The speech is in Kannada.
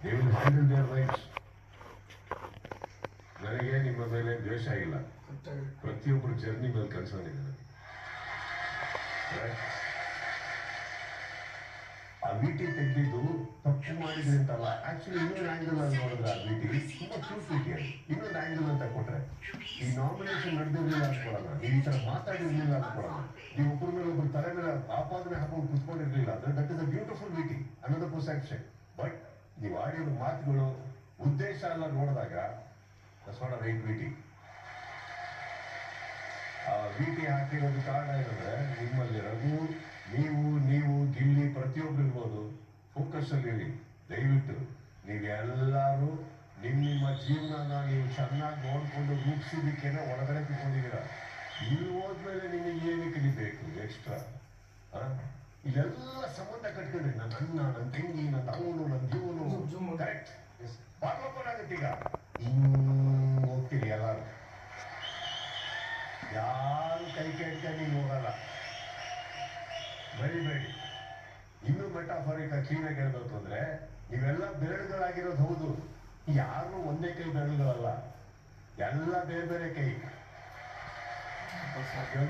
They will handle their rights. ನನಗೆ ನಿಮ್ಮ ಮೇಲೆ ದ್ವೇಷ ಇಲ್ಲ, ಪ್ರತಿಯೊಬ್ಬರು ಜರ್ನಿ ಮೇಲೆ ಕನ್ಸರ್ನ್ ಇದೆ ನನಗೆ. ಆ ವಿಟಿ ತೆಗೆದಿದ್ದು ತಪ್ಪು ಮಾಡಿದ್ರಿ ಅಂತಲ್ಲ, ಆಕ್ಚುಲಿ ಇನ್ನೊಂದು ಆಂಗಲ್ ಅಲ್ಲಿ ನೋಡಿದ್ರೆ ಆ ವಿಟಿ ತುಂಬಾ ಕ್ಯೂಟ್ ವಿಟಿ ಅದು. ಇನ್ನೊಂದು ಆಂಗಲ್ ಅಂತ ಕೊಟ್ರೆ ಈ ನಾಮಿನೇಷನ್ ನಡೆದಿರಲಿಲ್ಲ ಅನ್ಕೊಳಲ್ಲ, ನೀವು ಈ ತರ ಮಾತಾಡಿರ್ಲಿಲ್ಲ ಅನ್ಕೊಳಲ್ಲ, ನೀವು ಒಬ್ಬರ ಮೇಲೆ ಒಬ್ಬರು ತಲೆ ಮೇಲೆ ಆಪಾದನೆ ಹಾಕೊಂಡು ಕುತ್ಕೊಂಡಿರ್ಲಿಲ್ಲ ಅಂದ್ರೆ that is a beautiful witty, ಅನ್ನೋದರ್ ಪರ್ಸೆಪ್ಷನ್. ಬಟ್ ನೀವು ಆಡಿರೋ ಮಾತುಗಳು ಉದ್ದೇಶ ಎಲ್ಲ ನೋಡಿದಾಗ that's not a right witty. ಆ ವಿಟಿ ಹಾಕಿರೋದು ಕಾರಣ ಏನಂದ್ರೆ ನಿಮ್ಮಲ್ಲಿರೋದು ನೀವು ಗಿಲ್ಲಿ ಪ್ರತಿಯೊಬ್ರು ಇರ್ಬೋದು, ಫೋಕಸ್ ಅಲ್ಲಿ ಇರಿ ದಯವಿಟ್ಟು. ನೀವೆಲ್ಲರೂ ನಿಮ್ಮ ಜೀವನನ ನೀವು ಚೆನ್ನಾಗಿ ನೋಡ್ಕೊಂಡು ರೂಪಿಸೋದಕ್ಕೇನೆ ಒಳಗಡೆ ತಿಳ್ಕೊಂಡಿದ್ದೀರ. ಇಲ್ಲಿ ಹೋದ್ಮೇಲೆ ನಿಮಗೆ ಏನಕ್ಕೆ ಬೇಕು ಎಕ್ಸ್ಟ್ರಾ? ಇಲ್ಲೆಲ್ಲ ಸಂಬಂಧ ಕಟ್ಕೊಂಡ್ರಿ, ನನ್ನ ಅಣ್ಣ, ನನ್ನ ತಂಗಿ, ನನ್ನ ಅವನು, ನನ್ನ ಜೀವನು. ಕರೆಕ್ಟ್ ಬಾಗ್ಲೋಪಾಗುತ್ತೆ. ಈಗ ಹೋಗ್ತೀರಿ ಎಲ್ಲರೂ, ಯಾರು ಕೈ ಕೇಳ್ಕೊಂಡು ಹೋಗಲ್ಲ, ಬರಿಬೇಡಿ. ಇನ್ನೂ ಮೆಟಾಫರಿಕ್ ಕ್ಲೀನಾಗಿ ಹೇಳ್ಬೇಕು ಅಂದ್ರೆ ನೀವೆಲ್ಲ ಬೆರಳುಗಳಾಗಿರೋದು ಹೌದು, ಯಾರು ಒಂದೇ ಕೈ ಬೆರಳುಗಳಲ್ಲ, ಎಲ್ಲ ಬೇರೆ ಬೇರೆ ಕೈ.